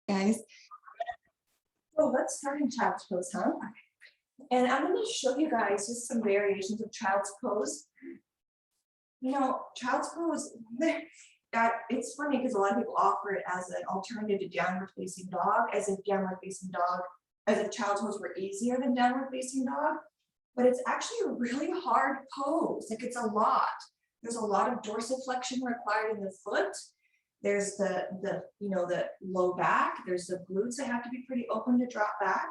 guys. So let's start in child's pose, huh? And I'm going to show you guys just some variations of child's pose. You know, child's pose, it's funny because a lot of people offer it as an alternative to downward facing dog, as if downward facing dog, as if child's pose were easier than downward facing dog. But it's actually a really hard pose. Like, it's a lot. There's a lot of dorsiflexion required in the foot. There's the low back. There's the glutes that have to be pretty open to drop back.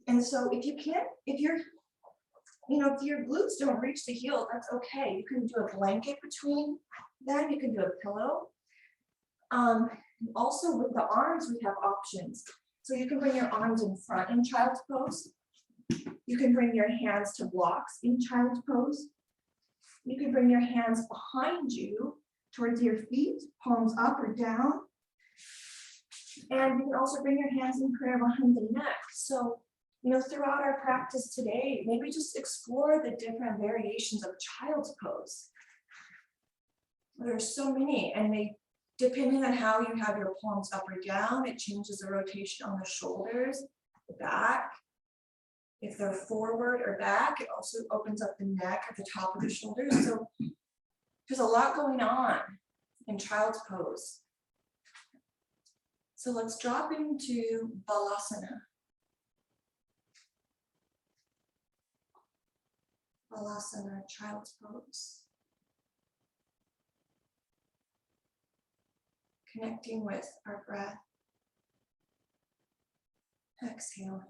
And so if your glutes don't reach the heel, that's okay. You can do a blanket between them. You can do a pillow. Also with the arms, we have options. So you can bring your arms in front in child's pose. You can bring your hands to blocks in child's pose. You can bring your hands behind you towards your feet, palms up or down. And you can also bring your hands in prayer behind the neck. So, throughout our practice today, maybe just explore the different variations of child's pose. There's so many, and depending on how you have your palms up or down, it changes the rotation on the shoulders, the back. If they're forward or back, it also opens up the neck at the top of the shoulders. So there's a lot going on in child's pose. So let's drop into Balasana. Balasana, child's pose. Connecting with our breath. Exhale.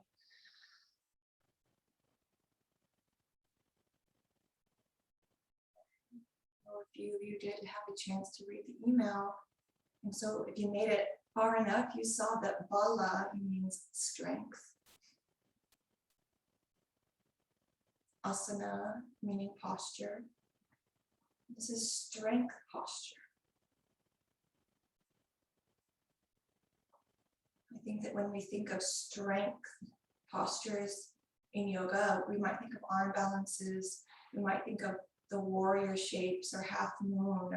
A few of you did have a chance to read the email. And so if you made it far enough, you saw that Bala means strength. Asana meaning posture. This is strength posture. I think that when we think of strength postures in yoga, we might think of arm balances, we might think of the warrior shapes or half moon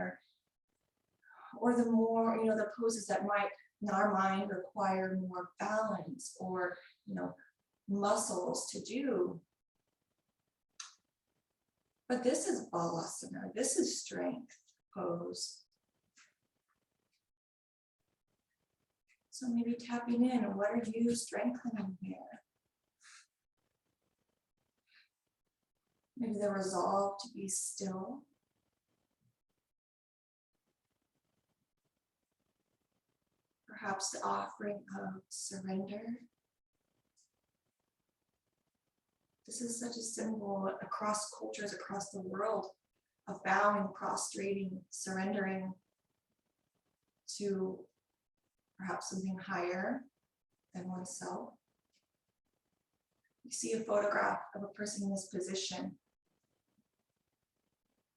or the more, the poses that might in our mind require more balance or, muscles to do. But this is Balasana, this is strength pose. So maybe tapping in, what are you strengthening here? Maybe the resolve to be still. Perhaps the offering of surrender. This is such a symbol across cultures, across the world, of bowing, prostrating, surrendering to perhaps something higher than oneself. You see a photograph of a person in this position.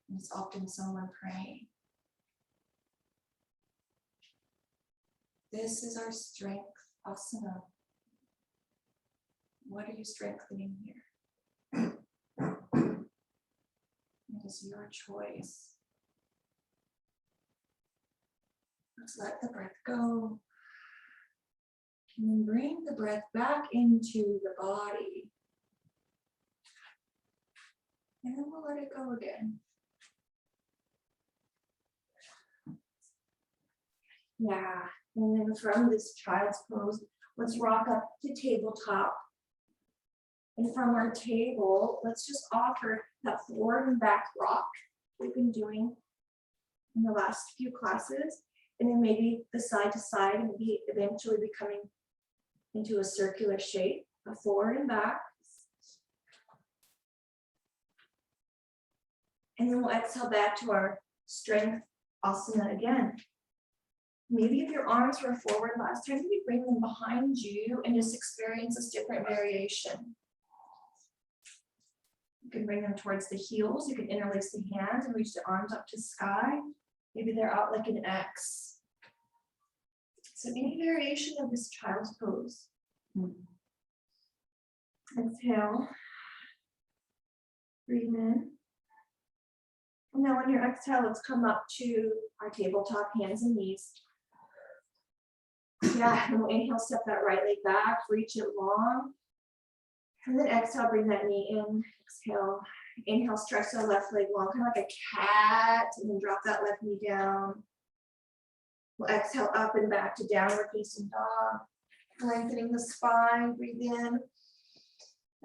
And it's often someone praying. This is our strength asana. What are you strengthening here? It is your choice. Let's let the breath go. And then bring the breath back into the body. And then we'll let it go again. Yeah, and then from this child's pose, let's rock up to tabletop. And from our table, let's just offer that forward and back rock we've been doing in the last few classes. And then maybe the side to side and maybe eventually becoming into a circular shape, a forward and back. And then we'll exhale back to our strength asana again. Maybe if your arms were forward last time, maybe bring them behind you and just experience this different variation. You can bring them towards the heels. You can interlace the hands and reach the arms up to sky. Maybe they're out like an X. So any variation of this child's pose. Exhale. Breathe in. And now on your exhale, let's come up to our tabletop, hands and knees. Yeah, and we'll inhale, step that right leg back, reach it long. And then exhale, bring that knee in, exhale. Inhale, stretch the left leg long, kind of like a cat, and then drop that left knee down. We'll exhale up and back to downward facing dog. Lengthening the spine, breathe in.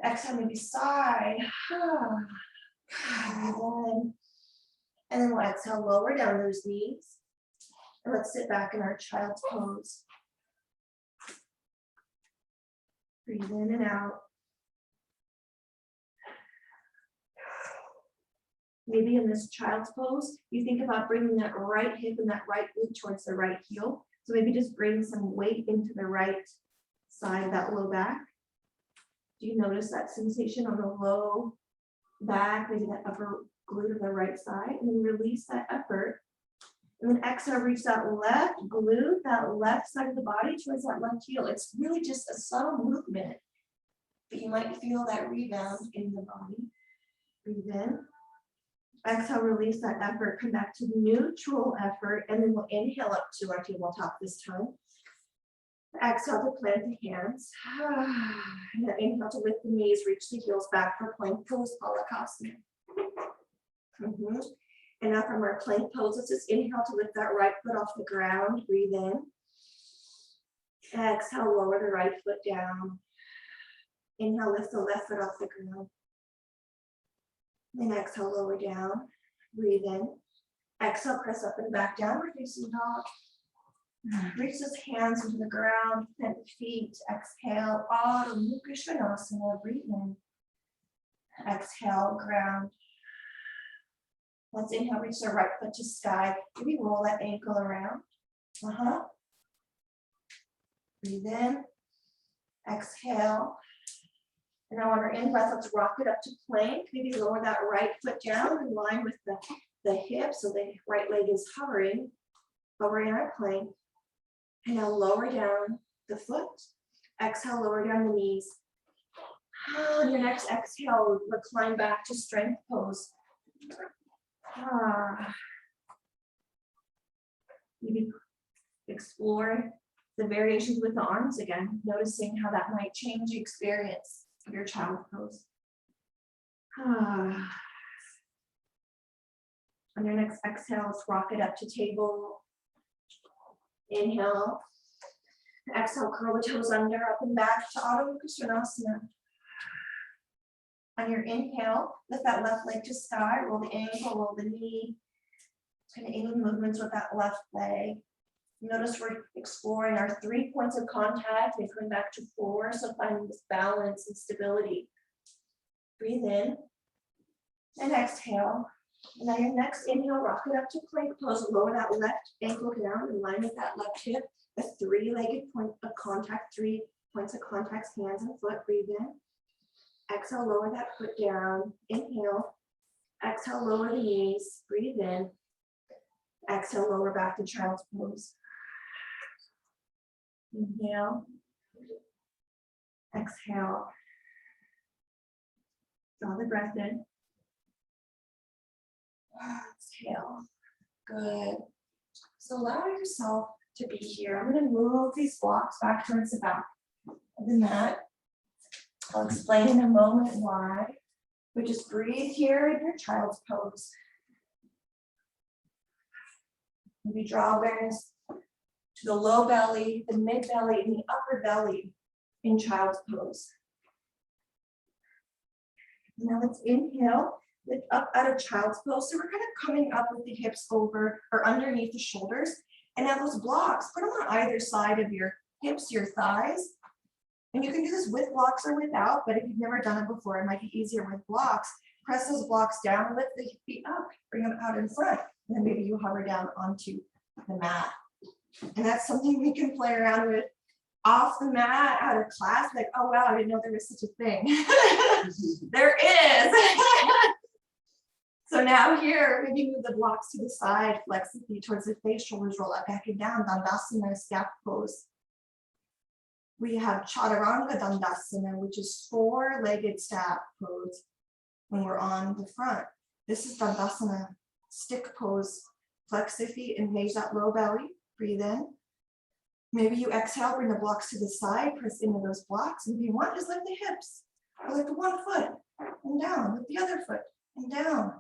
Exhale, maybe side. Breathe in. And then we'll exhale, lower down those knees. And let's sit back in our child's pose. Breathe in and out. Maybe in this child's pose, you think about bringing that right hip and that right glute towards the right heel. So maybe just bring some weight into the right side of that low back. Do you notice that sensation on the low back, maybe that upper glute of the right side, and then release that effort. And then exhale, reach that left glute, that left side of the body towards that left heel. It's really just a subtle movement, but you might feel that rebound in the body. Breathe in. Exhale, release that effort, come back to neutral effort, and then we'll inhale up to our tabletop this time. Exhale to plant the hands. And then inhale to lift the knees, reach the heels back for plank pose, Balasana. And now from our plank pose, let's just inhale to lift that right foot off the ground. Breathe in. Exhale, lower the right foot down. Inhale, lift the left foot off the ground. Then exhale, lower down. Breathe in. Exhale, press up and back, downward facing dog. Reach those hands into the ground, plant the feet. Exhale, Adho Mukha Svanasana. Breathe in. Exhale, ground. Let's inhale, reach the right foot to sky. Maybe roll that ankle around. Breathe in. Exhale. And now on our in breath, let's rock it up to plank. Maybe lower that right foot down in line with the hip, so the right leg is hovering over in our plank. And now lower down the foot. Exhale, lower down the knees. On your next exhale, recline back to strength pose. Maybe explore the variations with the arms again, noticing how that might change the experience of your child pose. On your next exhale, let's rock it up to table. Inhale. Exhale, curl the toes under, up and back to Adho Mukha Svanasana. On your inhale, lift that left leg to sky, roll the ankle, roll the knee. Kind of any movements with that left leg. Notice we're exploring our 3 points of contact and coming back to 4, so finding this balance and stability. Breathe in and exhale. And now your next inhale, rock it up to plank pose, lower that left ankle down in line with that left hip. A 3-legged point of contact, 3 points of contact, hands and foot. Breathe in. Exhale, lower that foot down. Inhale. Exhale, lower the knees. Breathe in. Exhale, lower back to child's pose. Inhale. Exhale. Draw the breath in. Exhale. Good. So allow yourself to be here. I'm going to move these blocks back towards the back of the mat. I'll explain in a moment why. But just breathe here in your child's pose. Maybe draw awareness to the low belly, the mid belly, and the upper belly in child's pose. Now let's inhale, lift up out of child's pose. So we're kind of coming up with the hips over or underneath the shoulders. And now those blocks, put them on either side of your hips, your thighs. And you can do this with blocks or without, but if you've never done it before, it might be easier with blocks. Press those blocks down, lift the feet up, bring them out in front. And then maybe you hover down onto the mat. And that's something we can play around with off the mat out of class. Like, oh wow, I didn't know there was such a thing. There is. So now here, maybe move the blocks to the side, flex the feet towards the face, shoulders roll up, back and down, Dandasana, step pose. We have Chaturanga Dandasana, which is 4-legged staff pose when we're on the front. This is Dandasana, stick pose. Flex the feet, engage that low belly. Breathe in. Maybe you exhale, bring the blocks to the side, press into those blocks. And if you want, just lift the hips. Or lift one foot and down, lift the other foot and down.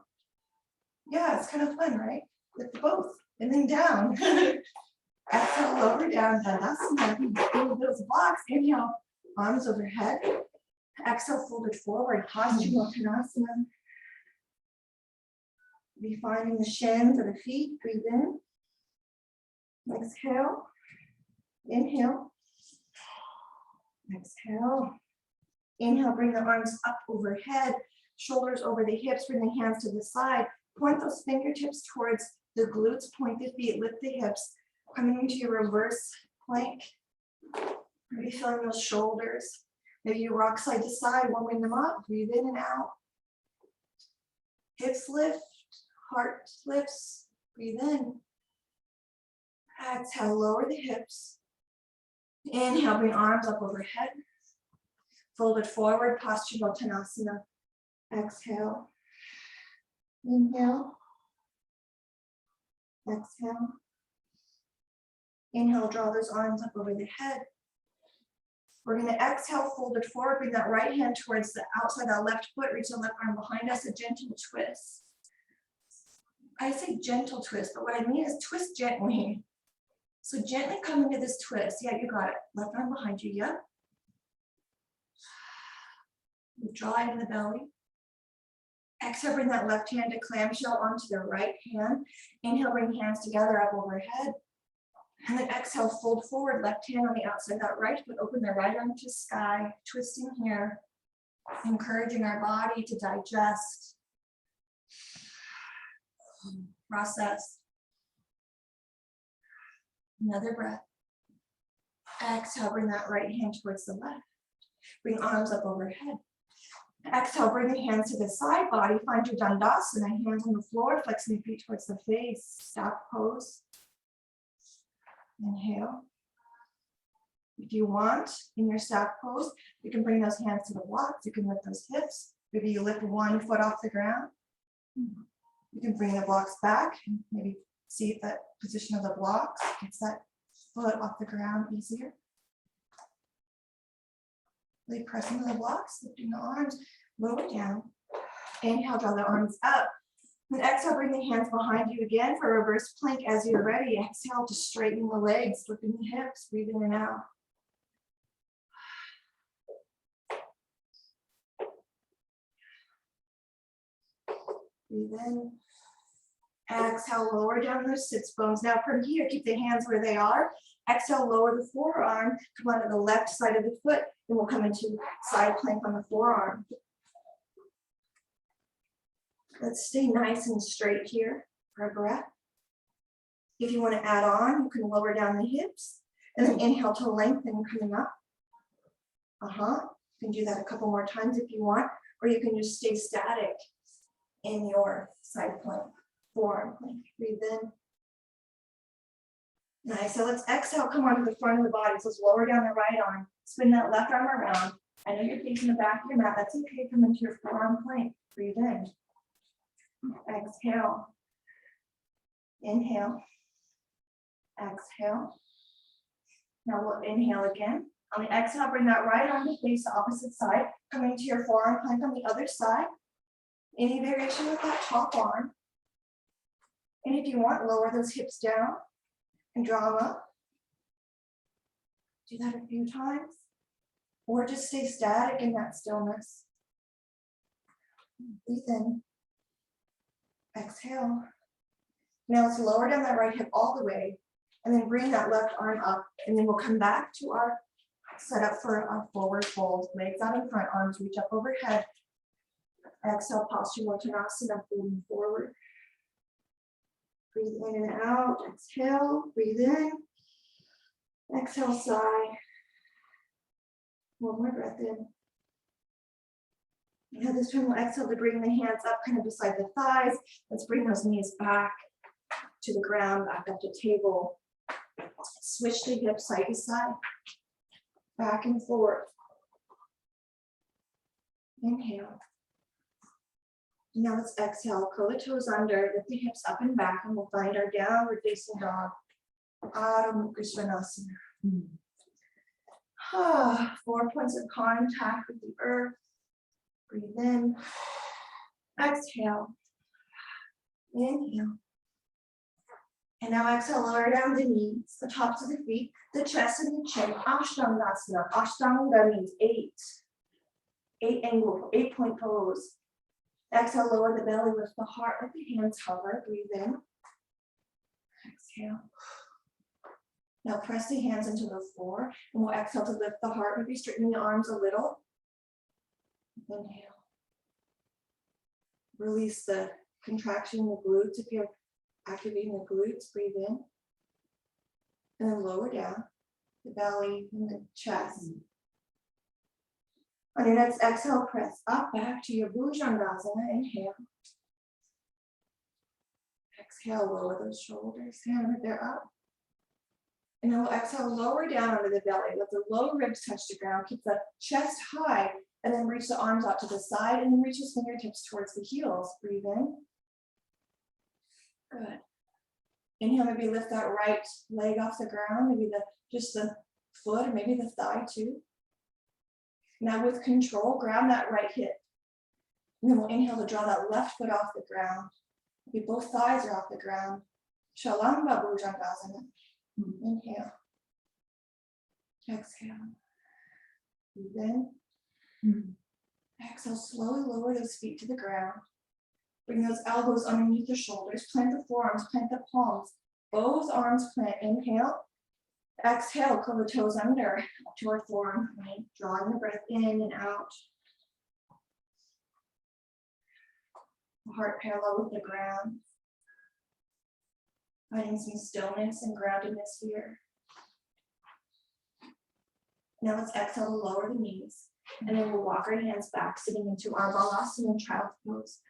Yeah, it's kind of fun, right? Lift both and then down. Exhale, lower down, Balasana. Move those blocks. Inhale, arms overhead. Exhale, folded forward, Paschimottanasana. Refining the shins of the feet. Breathe in. Exhale. Inhale. Exhale. Inhale, bring the arms up overhead, shoulders over the hips, bring the hands to the side. Point those fingertips towards the glutes, point the feet, lift the hips. Coming into your reverse plank. Maybe feeling those shoulders. Maybe you rock side to side, warming them up. Breathe in and out. Hips lift, heart lifts. Breathe in. Exhale, lower the hips. Inhale, bring arms up overhead. Folded forward, Paschimottanasana. Exhale. Inhale. Exhale. Inhale, draw those arms up over the head. We're going to exhale, folded forward, bring that right hand towards the outside of that left foot, reach the left arm behind us, a gentle twist. I say gentle twist, but what I mean is twist gently. So gently come into this twist. Yeah, you got it. Left arm behind you, yep. Draw into the belly. Exhale, bring that left hand to clamshell onto the right hand. Inhale, bring hands together up overhead. And then exhale, fold forward, left hand on the outside, that right foot, open the right arm to sky, twisting here, encouraging our body to digest, process. Another breath. Exhale, bring that right hand towards the left. Bring arms up overhead. Exhale, bring the hands to the side body. Find your Dandasana, hands on the floor, flexing the feet towards the face. Stop pose. Inhale. If you want, in your staff pose, you can bring those hands to the blocks. You can lift those hips. Maybe you lift one foot off the ground. You can bring the blocks back and maybe see if that position of the blocks gets that foot off the ground easier. Really press into the blocks, lifting the arms, lower down. Inhale, draw the arms up. And exhale, bring the hands behind you again for a reverse plank as you're ready. Exhale to straighten the legs, lifting the hips, breathe in and out. Breathe in. Exhale, lower down those sits bones. Now from here, keep the hands where they are. Exhale, lower the forearm, come onto the left side of the foot, and we'll come into side plank on the forearm. Let's stay nice and straight here for a breath. If you want to add on, you can lower down the hips and then inhale to lengthen coming up. You can do that a couple more times if you want, or you can just stay static in your side plank, forearm plank. Breathe in. Nice, so let's exhale, come onto the front of the body. So let's lower down the right arm, spin that left arm around. I know you're facing the back of your mat, that's okay, come into your forearm plank. Breathe in. Exhale. Inhale. Exhale. Now we'll inhale again. On the exhale, bring that right arm to face the opposite side. Coming to your forearm plank on the other side. Any variation with that top arm. And if you want, lower those hips down and draw them up. Do that a few times. Or just stay static in that stillness. Breathe in. Exhale. Now let's lower down that right hip all the way and then bring that left arm up, and then we'll come back to our setup for our forward fold. Legs out in front, arms reach up overhead. Exhale, Paschimottanasana, folding forward. Breathe in and out. Exhale, breathe in. Exhale, sigh. One more breath in. Now this time we'll exhale to bring the hands up kind of beside the thighs. Let's bring those knees back to the ground, back up to table. Switch the hips side to side, back and forth. Inhale. Now let's exhale, curl the toes under, lift the hips up and back, and we'll find our downward facing dog. Adho Mukha Svanasana. 4 points of contact with the earth. Breathe in. Exhale. Inhale. And now exhale, lower down the knees, the tops of the feet, the chest and the chin. Ashtangasana. Ashtanga means 8. 8-point pose. Exhale, lower the belly, lift the heart, let the hands hover. Breathe in. Exhale. Now press the hands into the floor, and we'll exhale to lift the heart, maybe straighten the arms a little. Inhale. Release the contraction in the glutes. If you're activating the glutes, breathe in. And then lower down the belly and the chest. On your next exhale, press up back to your Bhujangasana. Inhale. Exhale, lower those shoulders. Hand right there up. And then we'll exhale, lower down onto the belly. Let the low ribs touch the ground. Keep the chest high. And then reach the arms out to the side. And then reach his fingertips towards the heels. Breathe in. Good. Inhale, maybe lift that right leg off the ground. Maybe just the foot, or maybe the thigh too. Now with control, grab that right hip. And then we'll inhale to draw that left foot off the ground. Maybe both thighs are off the ground. Shalamba Bhujangasana. Inhale. Exhale. Breathe in. Exhale, slowly lower those feet to the ground. Bring those elbows underneath the shoulders. Plant the forearms, plant the palms. Both arms plant. Inhale. Exhale, curl the toes under up to our forearm point. Drawing the breath in and out. Heart parallel with the ground. Finding some stillness and groundedness here. Now let's exhale to lower the knees. And then we'll walk our hands back, sitting into our Balasana child's pose.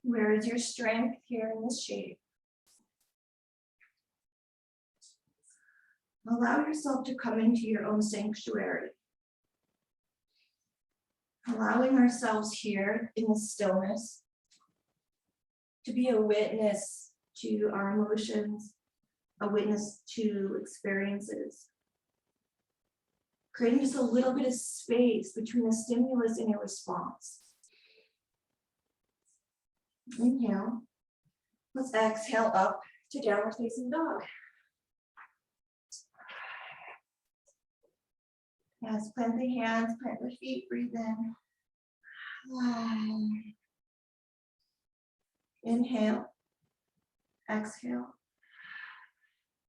Where is your strength here in this shape? Allow yourself to come into your own sanctuary. Allowing ourselves here in the stillness to be a witness to our emotions, a witness to experiences. Creating just a little bit of space between the stimulus and your response. Inhale. Let's exhale up to downward facing dog. Yes, plant the hands, plant the feet, breathe in. Inhale. Exhale.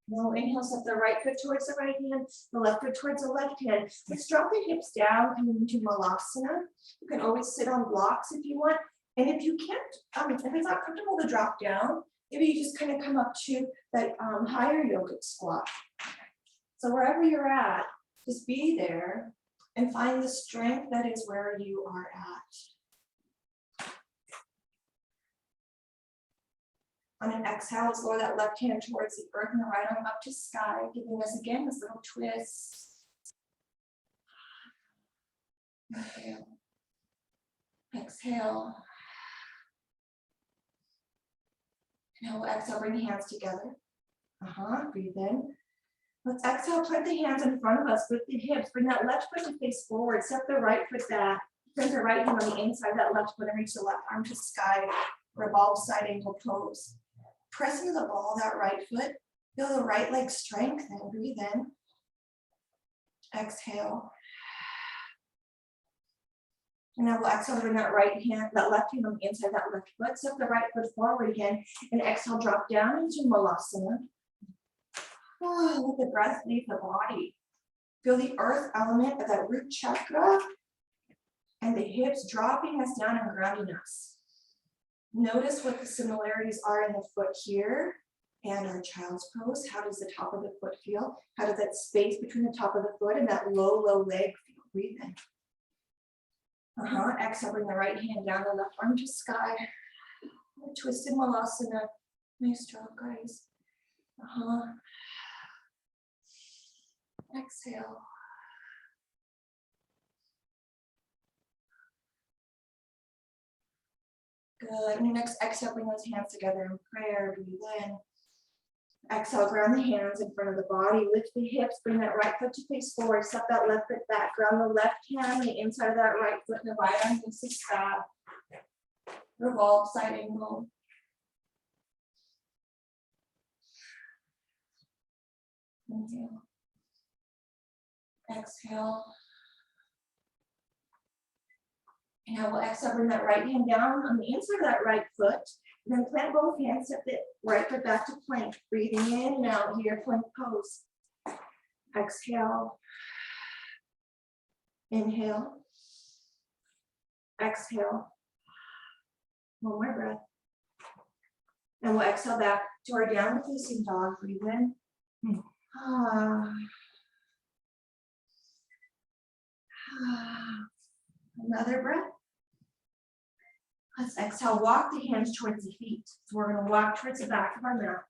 Now inhale, set the right foot towards the right hand, the left foot towards the left hand. Let's drop the hips down and into Balasana. You can always sit on blocks if you want. And if you can't, if it's not comfortable to drop down, maybe you just kind of come up to that higher yogic squat. So wherever you're at, just be there and find the strength that is where you are at. On an exhale, let's lower that left hand towards the earth and the right arm up to sky, giving us again this little twist. Inhale. Exhale. Now we'll exhale, bring the hands together. Breathe in. Let's exhale, plant the hands in front of us with the hips. Bring that left foot to face forward. Step the right foot back. Bring the right hand on the inside of that left foot and reach the left arm to sky. Revolve side angle pose. Press into the ball of that right foot. Feel the right leg strengthen. Breathe in. Exhale. And now we'll exhale, bring that left hand on the inside of that left foot. Step the right foot forward again. And exhale, drop down into Balasana. Let the breath leave the body. Feel the earth element of that root chakra and the hips dropping us down and grounding us. Notice what the similarities are in the foot here and our child's pose. How does the top of the foot feel? How does that space between the top of the foot and that low leg feel? Breathe in. Exhale, bring the right hand down, the left arm to sky. Twisted Balasana. Nice job, guys. Exhale. Good. And your next exhale, bring those hands together in prayer. Breathe in. Exhale, ground the hands in front of the body. Lift the hips. Bring that right foot to face forward. Step that left foot back. Ground the left hand on the inside of that right foot. And the right arm against the sky. Revolve side angle. Inhale. Exhale. And now we'll exhale, bring that right hand down on the inside of that right foot. And then plant both hands, step the right foot back to plank. Breathing in and out here, plank pose. Exhale. Inhale. Exhale. One more breath. And we'll exhale back to our downward facing dog. Breathe in. Another breath. Let's exhale, walk the hands towards the feet. So we're going to walk towards the back of our mat.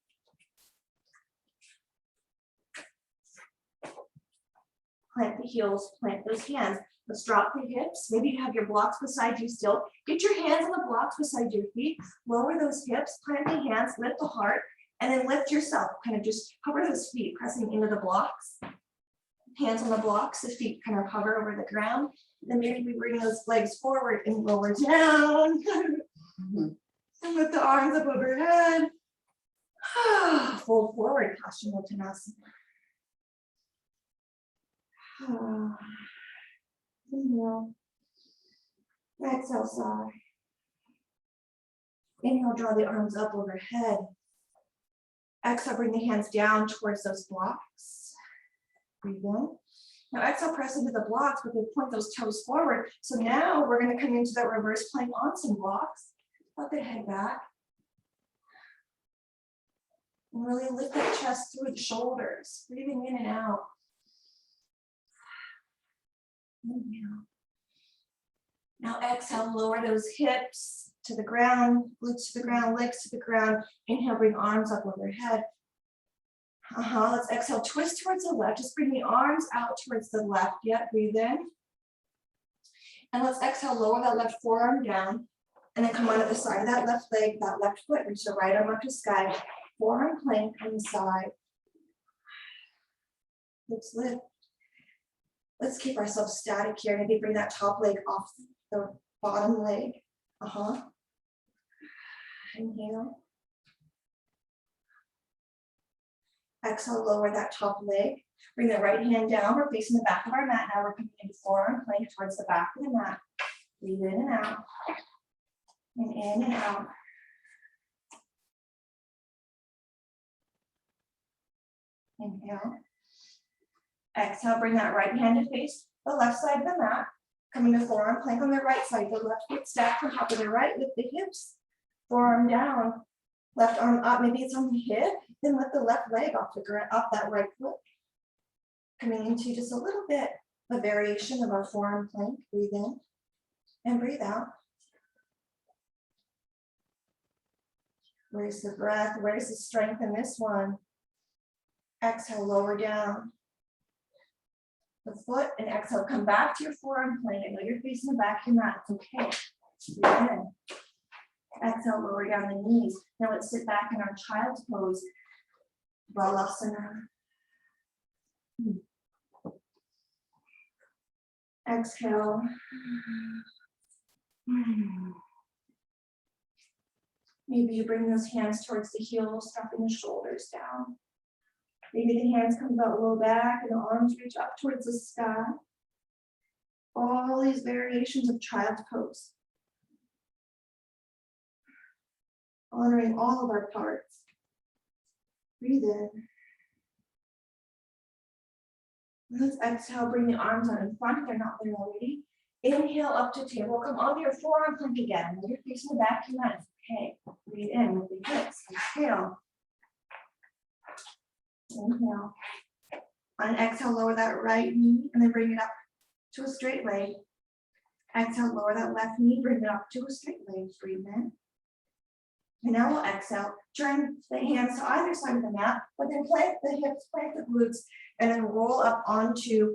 Plant the heels, plant those hands. Let's drop the hips. Maybe you have your blocks beside you still. Get your hands on the blocks beside your feet. Lower those hips, plant the hands, lift the heart, and then lift yourself. Kind of just hover those feet, pressing into the blocks. Hands on the blocks, the feet kind of hover over the ground. Then maybe we bring those legs forward and lower down. And lift the arms up overhead. Fold forward, Paschimottanasana. Inhale. Exhale, sigh. Inhale, draw the arms up overhead. Exhale, bring the hands down towards those blocks. Breathe in. Now exhale, press into the blocks, but then point those toes forward. So now we're going to come into that reverse plank on some blocks. Let the head back. And really lift that chest through the shoulders. Breathing in and out. Inhale. Now exhale, lower those hips to the ground, glutes to the ground, legs to the ground. Inhale, bring arms up overhead. Let's exhale, twist towards the left. Just bring the arms out towards the left. Yep, breathe in. And let's exhale, lower that left forearm down. And then come onto the side of that left leg, that left foot. Reach the right arm up to sky. Forearm plank on the side. Let's lift. Let's keep ourselves static here. Maybe bring that top leg off the bottom leg. Inhale. Exhale, lower that top leg. Bring the right hand down. We're facing the back of our mat now. We're coming into forearm plank towards the back of the mat. Breathe in and out. And in and out. Inhale. Exhale, bring that right hand to face the left side of the mat. Coming to forearm plank on the right side. The left foot stacked on top of the right. Lift the hips. Forearm down. Left arm up. Maybe it's on the hip. Then lift the left leg off the ground, off that right foot. Coming into just a little bit of a variation of our forearm plank. Breathe in and breathe out. Where's the breath? Where's the strength in this one? Exhale, lower down the foot and exhale. Come back to your forearm plank. I know you're facing the back of your mat. It's okay. Breathe in. Exhale, lower down the knees. Now let's sit back in our child's pose. Balasana. Exhale. Maybe you bring those hands towards the heels, dropping the shoulders down. Maybe the hands come about low back and the arms reach up towards the sky. All these variations of child's pose. Honoring all of our parts. Breathe in. Let's exhale, bring the arms out in front if they're not there already. Inhale up to table. Come onto your forearm plank again. You're facing the back of your mat. Okay. Breathe in with the hips. Exhale. Inhale. On exhale, lower that right knee and then bring it up to a straight leg. Exhale, lower that left knee, bring it up to a straight leg. Breathe in. And now we'll exhale, turn the hands to either side of the mat, but then plant the hips, plant the glutes, and then roll up onto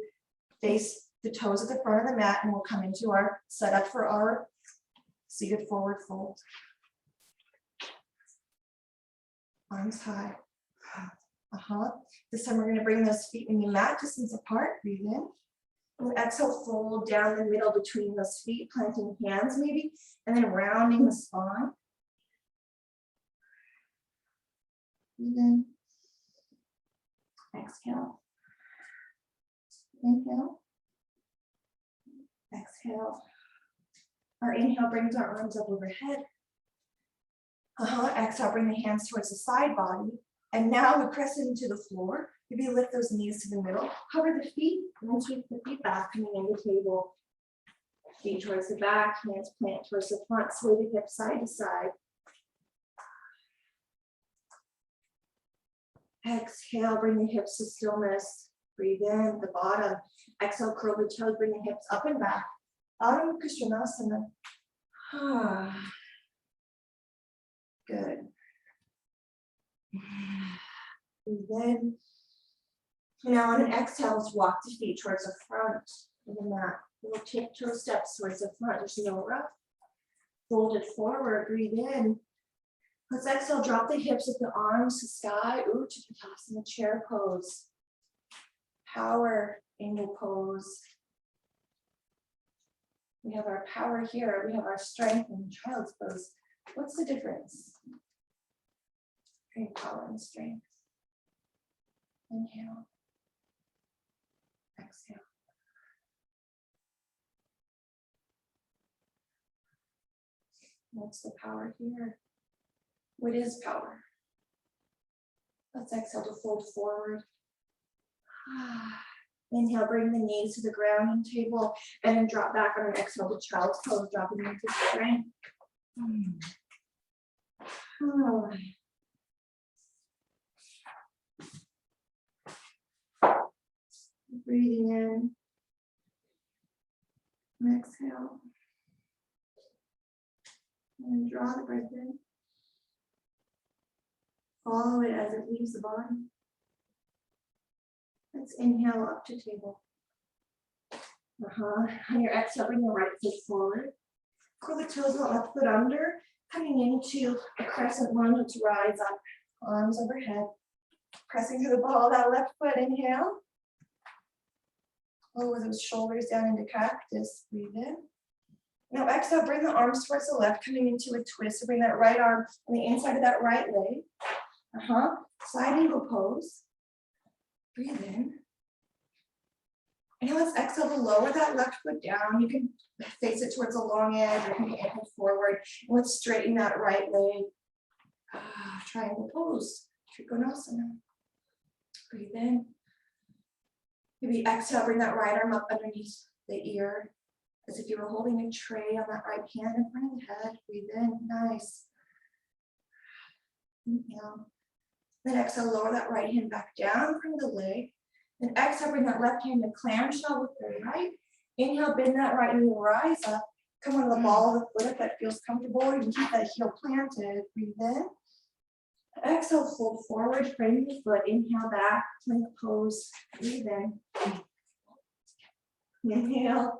face the toes at the front of the mat, and we'll come into our setup for our seated forward fold. Arms high. This time we're going to bring those feet in the mat distance apart. Breathe in. And exhale, fold down the middle between those feet, planting hands maybe, and then rounding the spine. Breathe in. Exhale. Inhale. Exhale. Our inhale brings our arms up overhead. Exhale, bring the hands towards the side body. And now we press into the floor. Maybe lift those knees to the middle. Hover the feet, and then sweep the feet back, coming in the table. Feet towards the back, hands plant towards the front, sway the hips side to side. Exhale, bring the hips to stillness. Breathe in at the bottom. Exhale, curl the toes, bring the hips up and back. Adho Mukha Svanasana. Good. Breathe in. Now on an exhale, let's walk the feet towards the front of the mat. We'll take toe steps towards the front. There's no rough. Fold it forward. Breathe in. Let's exhale. Drop the hips with the arms to sky. Uttanasana chair pose. Power angle pose. We have our power here. We have our strength in child's pose. What's the difference between power and strength? Inhale. Exhale. What's the power here? What is power? Let's exhale to fold forward. Inhale, bring the knees to the grounding table and then drop back on an exhale to child's pose, dropping into strength. Breathing in. And exhale. And draw the breath in. Follow it as it leaves the body. Let's inhale up to table. On your exhale, bring the right foot forward. Curl the toes, the left foot under. Coming into a crescent lunge, let's rise up. Arms overhead. Pressing to the ball of that left foot, inhale. Lower those shoulders down into cactus. Breathe in. Now exhale, bring the arms towards the left, coming into a twist. So bring that right arm on the inside of that right leg. Side angle pose. Breathe in. And now let's exhale to lower that left foot down. You can face it towards the long edge or you can ankle forward. And let's straighten that right leg. Triangle pose. Trikonasana. Breathe in. Maybe exhale, bring that right arm up underneath the ear, as if you were holding a tray on that right hand in front of the head. Breathe in, nice. Inhale. Then exhale, lower that right hand back down from the leg. Then exhale, bring that left hand to clamshell with the right. Inhale, bend that right knee, rise up. Come on the ball of the foot if that feels comfortable. You can keep that heel planted. Breathe in. Exhale, fold forward, frame the foot. Inhale back, plank pose. Breathe in. Inhale.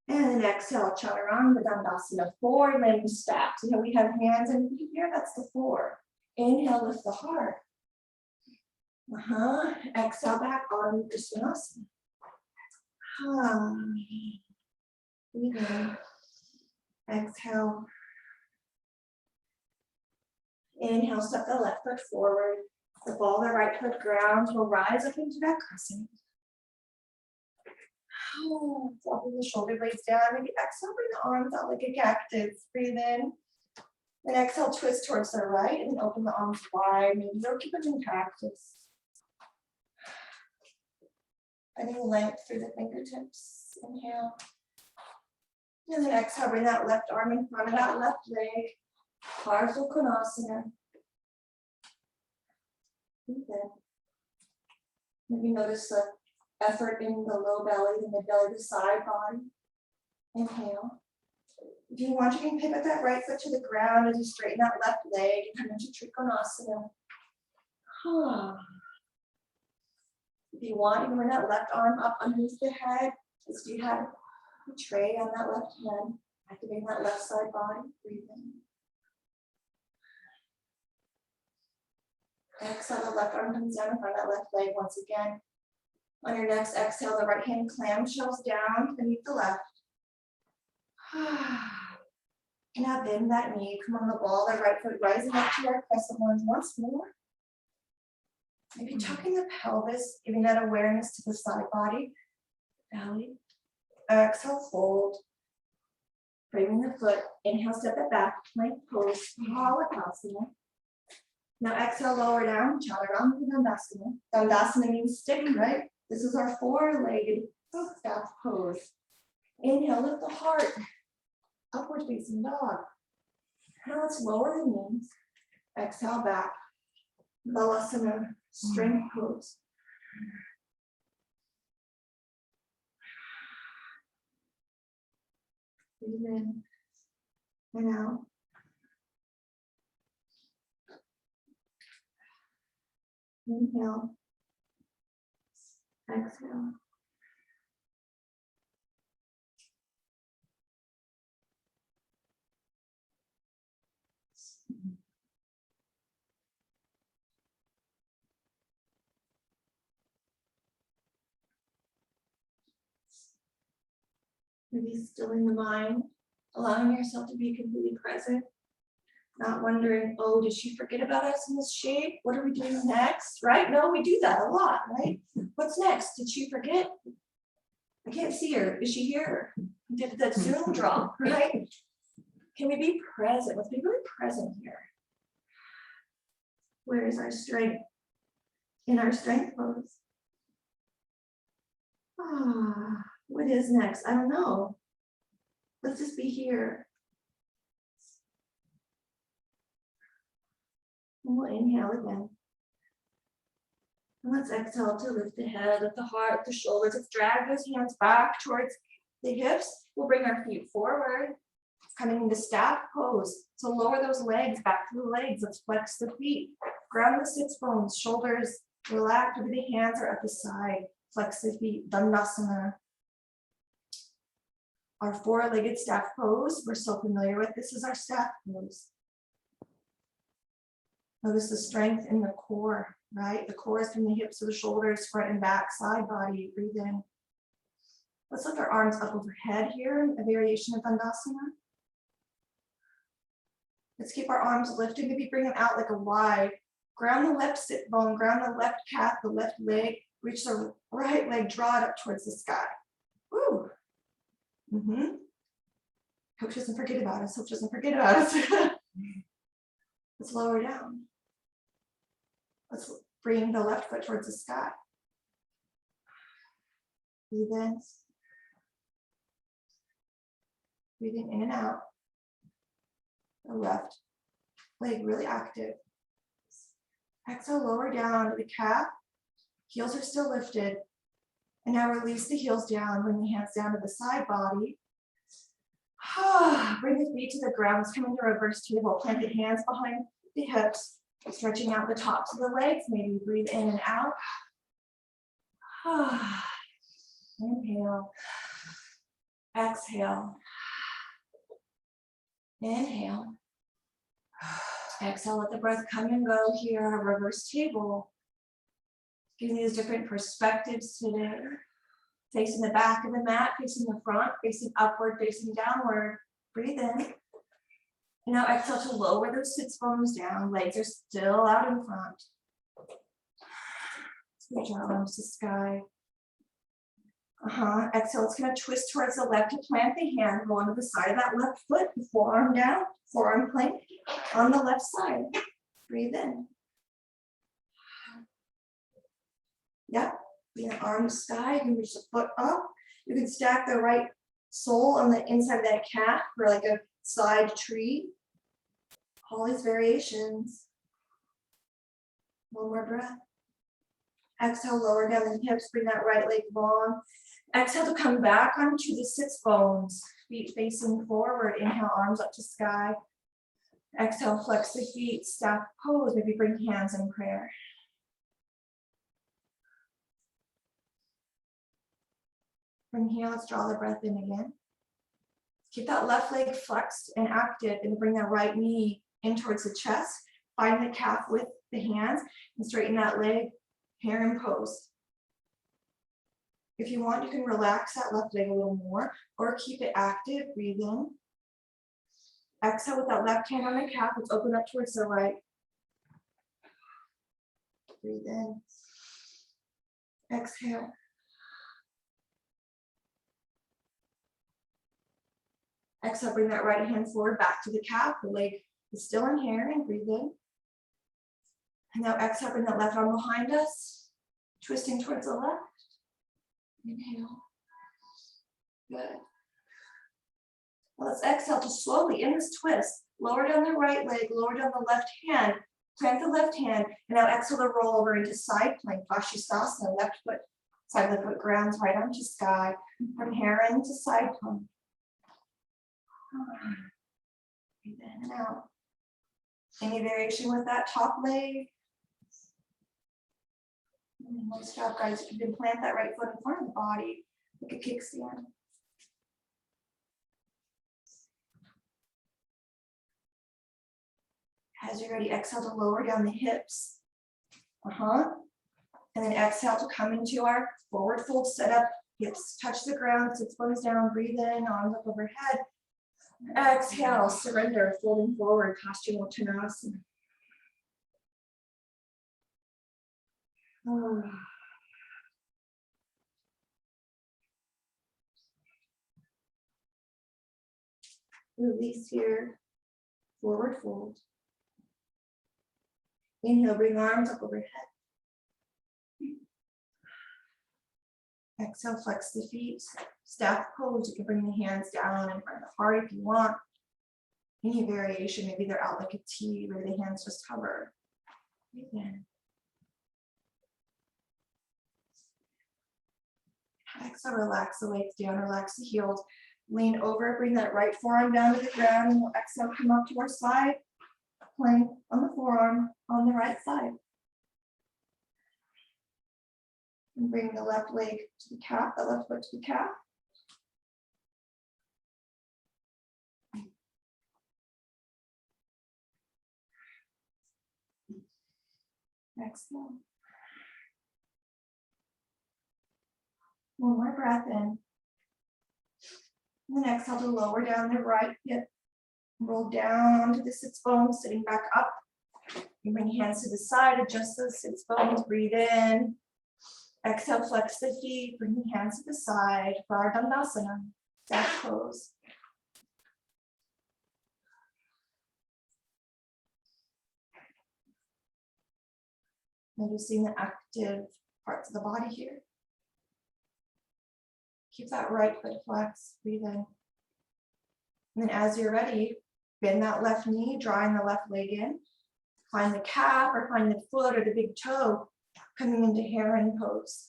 And then exhale, chaturanga dandasana, 4 leg stacks. So we have hands and feet here, that's the 4. Inhale, lift the heart. Exhale back, Adho Mukha Svanasana. Breathe in. Exhale. Inhale, step the left foot forward. The ball of the right foot grounds. We'll rise up into that crescent. Dropping the shoulder blades down. Maybe exhale, bring the arms out like a cactus. Breathe in. Then exhale, twist towards the right and then open the arms wide. Maybe you'll keep them in cactus. Finding length through the fingertips. Inhale. And then exhale, bring that left arm in front of that left leg. Ardha Konasana. Breathe in. Maybe notice the effort in the low belly, the mid belly, the side body. Inhale. If you want, you can pivot that right foot to the ground as you straighten that left leg and come into Trikonasana. If you want, you can bring that left arm up underneath the head as you have a tray on that left hand. Activating that left side body. Breathe in. Exhale, the left arm comes down in front of that left leg once again. On your next exhale, the right hand clamshells down beneath the left. Now bend that knee, come on the ball, the right foot rising up to our crescent lunge once more. Maybe tucking the pelvis, giving that awareness to the side body, belly. Exhale, fold. Framing the foot, inhale, step it back, plank pose, Balasana. Now exhale, lower down, chaturanga dandasana. Dandasana means stick, right? This is our four-legged staff pose. Inhale, lift the heart, upward facing dog. Now let's lower the knees. Exhale back. Balasana, strength pose. Breathe in and out. Inhale. Exhale. Maybe stilling the mind, allowing yourself to be completely present, not wondering, oh, did she forget about us in this shape? What are we doing next? Right? No, we do that a lot, right? What's next? Did she forget? I can't see her. Is she here? Did that Zoom drop, right? Can we be present? Let's be really present here. Where is our strength? In our strength pose. What is next? I don't know. Let's just be here. And we'll inhale again. And let's exhale to lift the head, lift the heart, the shoulders. Let's drag those hands back towards the hips. We'll bring our feet forward, coming into staff pose. So lower those legs back to the legs. Let's flex the feet. Ground the sits bones, shoulders relax. Maybe the hands are at the side. Flex the feet, Dandasana. Our four-legged staff pose, we're so familiar with. This is our staff pose. Notice the strength in the core, right? The core is from the hips to the shoulders, front and back, side body. Breathe in. Let's lift our arms up overhead here, a variation of Dandasana. Let's keep our arms lifted, maybe bring them out like a Y. Ground the left sit bone, ground the left calf, the left leg, reach the right leg, draw it up towards the sky. Woo. Hope she doesn't forget about us. Hope she doesn't forget about us. Let's lower down. Let's bring the left foot towards the sky. Breathe in. Breathing in and out. The left leg really active. Exhale, lower down to the calf. Heels are still lifted. And now release the heels down, bring the hands down to the side body. Bring the feet to the ground. Let's come into reverse table. Plant the hands behind the hips, stretching out the tops of the legs. Maybe breathe in and out. Inhale. Exhale. Inhale. Exhale, let the breath come and go here. Reverse table. Giving these different perspectives today. Facing the back of the mat, facing the front, facing upward, facing downward. Breathe in. And now exhale to lower those sits bones down. Legs are still out in front. Reach our arms to sky. Exhale, it's going to twist towards the left to plant the hand. Go onto the side of that left foot. Forearm down, forearm plank on the left side. Breathe in. Yep. Bring the arm to sky. You can reach the foot up. You can stack the right sole on the inside of that calf for like a side tree. All these variations. One more breath. Exhale, lower down the hips. Bring that right leg long. Exhale to come back onto the sits bones. Feet facing forward. Inhale, arms up to sky. Exhale, flex the feet. Staff pose. Maybe bring hands in prayer. From here, let's draw the breath in again. Keep that left leg flexed and active and bring that right knee in towards the chest. Find the calf with the hands and straighten that leg, heron pose. If you want, you can relax that left leg a little more or keep it active. Breathe in. Exhale with that left hand on the calf. Let's open up towards the right. Breathe in. Exhale. Exhale, bring that right hand forward back to the calf. The leg is still in here and breathe in. And now exhale, bring that left arm behind us, twisting towards the left. Inhale. Good. Well, let's exhale to slowly, in this twist, lower down the right leg, lower down the left hand, plant the left hand, and now exhale to roll over into side plank, Balasana, left foot, side of the foot grounds, right arm to sky, from heron to side plank. Breathe in and out. Any variation with that top leg? Nice job, guys. You can plant that right foot in front of the body, like a kickstand. As you're ready, exhale to lower down the hips. And then exhale to come into our forward fold setup. Hips touch the ground, sits bones down, breathe in, arms up overhead. Exhale, surrender, folding forward, Uttanasana. Oh. Release here, forward fold. Inhale, bring arms up overhead. Exhale, flex the feet, staff pose. You can bring the hands down in front of the heart if you want. Any variation, maybe they're out like a T where the hands just hover. Breathe in. Exhale, relax the legs down, relax the heels. Lean over, bring that right forearm down to the ground, and we'll exhale, come up to our side plank on the forearm on the right side. And bring the left leg to the calf, the left foot to the calf. Exhale. One more breath in. And then exhale to lower down the right hip. Roll down onto the sits bones, sitting back up. You bring hands to the side, adjust those sits bones, breathe in. Exhale, flex the feet, bring the hands to the side, Balasana, staff pose. Noticing the active parts of the body here. Keep that right foot flexed, breathe in. And then as you're ready, bend that left knee, drawing the left leg in. Find the calf or find the foot or the big toe coming into heron pose.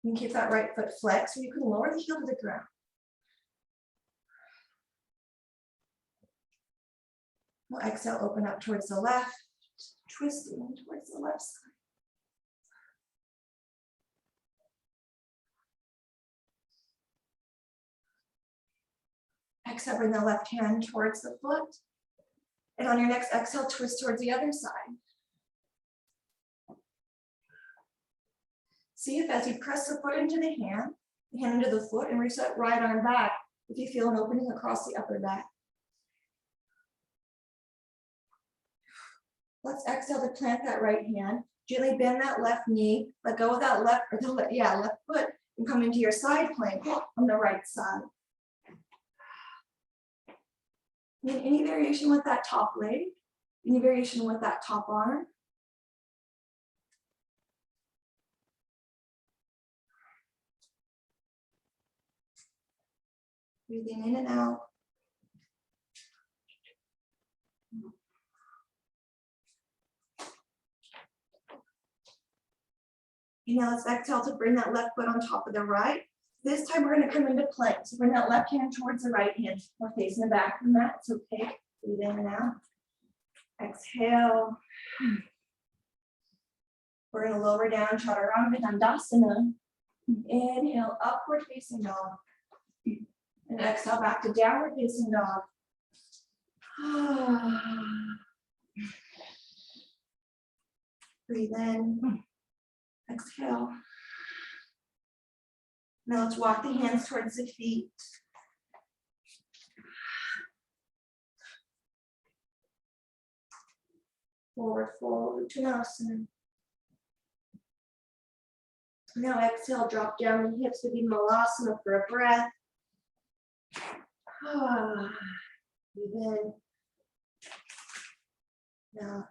You can keep that right foot flexed, or you can lower the heel to the ground. We'll exhale, open up towards the left, twisting towards the left side. Exhale, bring the left hand towards the foot. And on your next exhale, twist towards the other side. See if as you press the foot into the hand into the foot, and reach that right arm back, if you feel an opening across the upper back. Let's exhale to plant that right hand. Gently bend that left knee. Let go of that left foot, and come into your side plank on the right side. And any variation with that top leg, any variation with that top arm. Breathing in and out. And now let's exhale to bring that left foot on top of the right. This time we're going to come into plank. So bring that left hand towards the right hand. We're facing the back of the mat. It's okay. Breathe in and out. Exhale. We're going to lower down, chaturanga. Inhale, upward facing dog. And exhale back to downward facing dog. Breathe in. Exhale. Now let's walk the hands towards the feet. Forward fold, Uttanasana. Now exhale, drop down the hips to be Balasana for a breath. Breathe in. Out.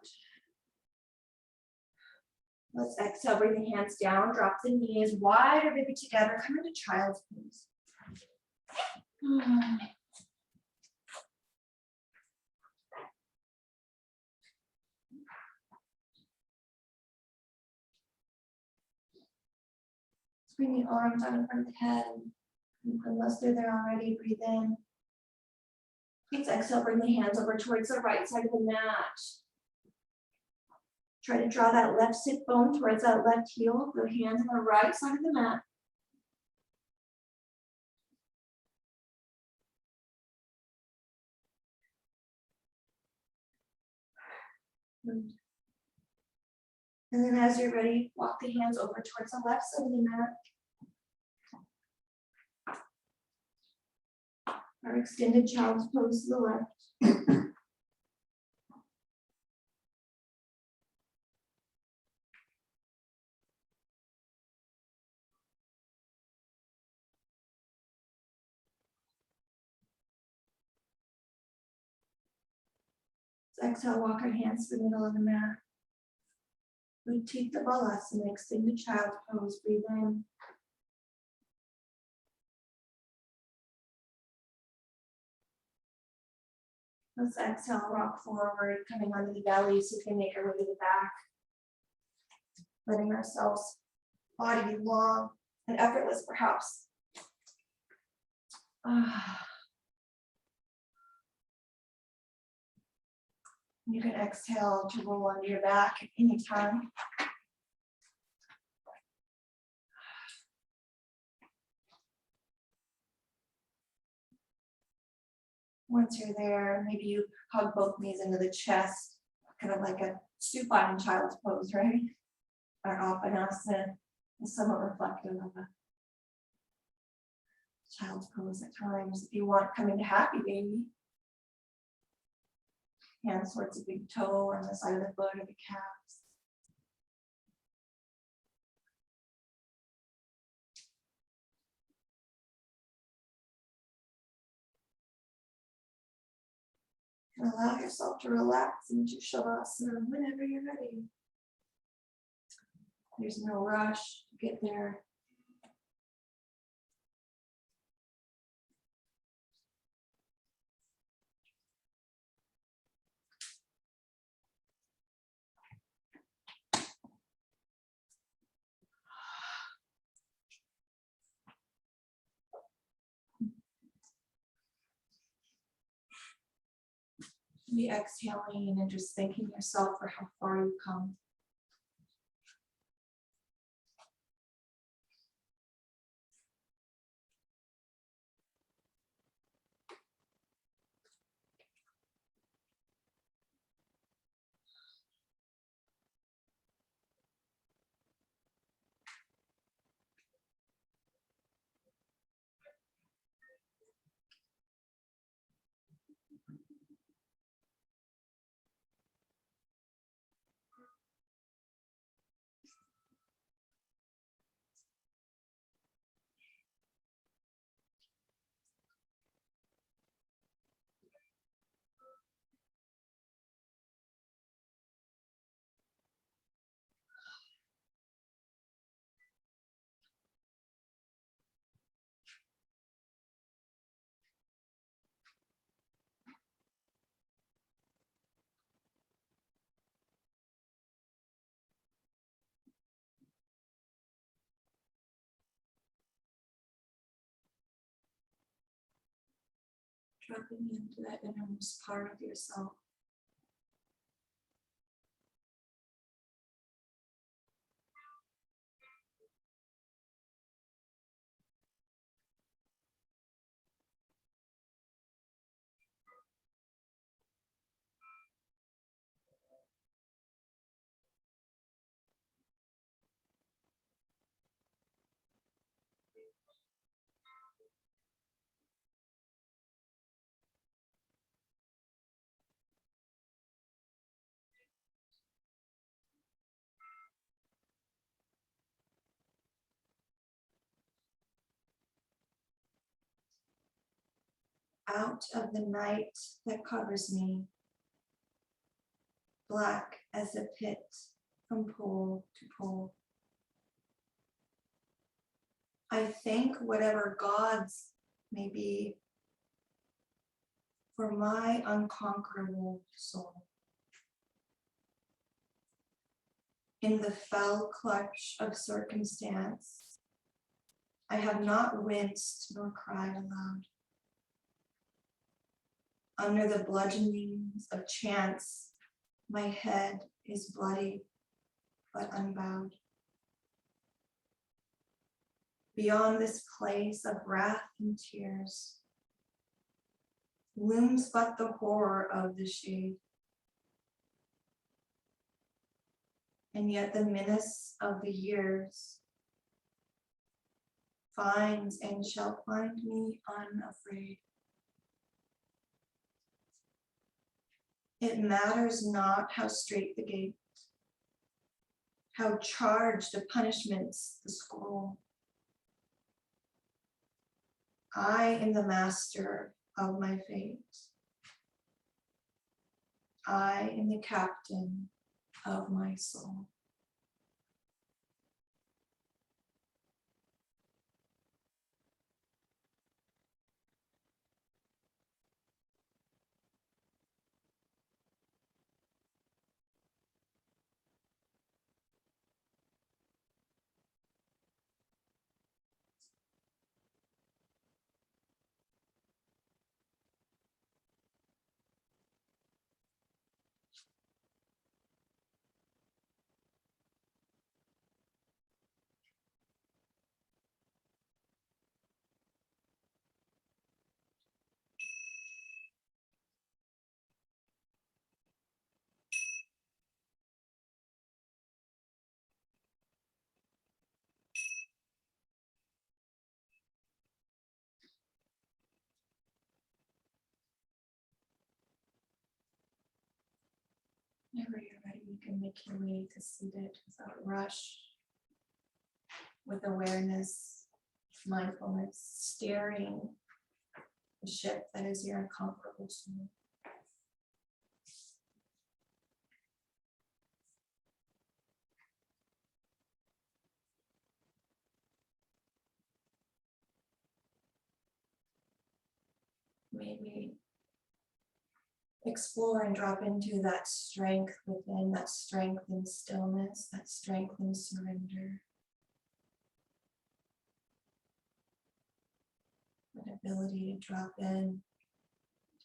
Let's exhale, bring the hands down, drop the knees, wide or maybe together, come into child's pose. Bring the arms out in front of the head. Unless they're there already, breathe in. Let's exhale, bring the hands over towards the right side of the mat. Try to draw that left sit bone towards that left heel. The hands on the right side of the mat. And then as you're ready, walk the hands over towards the left side of the mat. Our extended child's pose to the left. Exhale, walk our hands to the middle of the mat. We take the Balasana, extended child's pose, breathe in. Let's exhale, rock forward, coming onto the belly so we can make our way to the back. Letting ourselves body be long and effortless, perhaps. You can exhale to roll onto your back at any time. Once you're there, maybe you hug both knees into the chest, kind of like a supine child's pose, right? Our Apanasana is somewhat reflective of a child's pose at times. If you want, come into happy baby. Hands towards the big toe or on the side of the foot or the calves. And allow yourself to relax into Shavasana whenever you're ready. There's no rush to get there. Be exhaling and just thanking yourself for how far you've come. Dropping into that innermost part of yourself. out of the night that covers me, black as a pit from pole to pole. I thank whatever gods may be for my unconquerable soul. In the fell clutch of circumstance, I have not winced nor cried aloud. Under the bludgeonings of chance, my head is bloody but unbowed. Beyond this place of wrath and tears looms but the horror of the shade. And yet the menace of the years finds and shall find me unafraid. It matters not how straight the gate, how charged of punishments the scroll. I am the master of my fate. I am the captain of my soul. Whenever you're ready, you can make your way to seated without rush, with awareness, mindfulness, steering the ship that is your incomparable soul. Maybe explore and drop into that strength within, that strength in stillness, that strength in surrender. That ability to drop in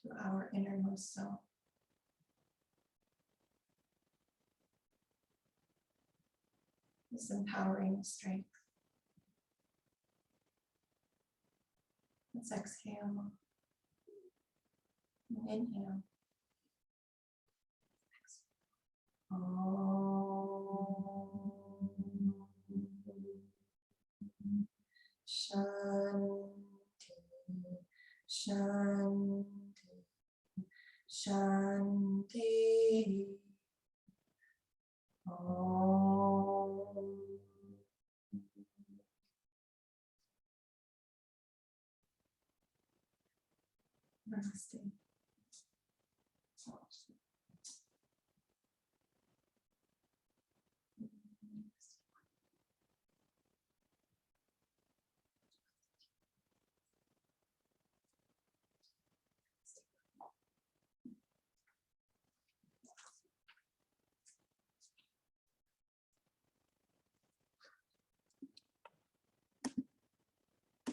to our innermost self. This empowering strength. Let's exhale. And inhale. Shanti, Shanti, Shanti. Namaste.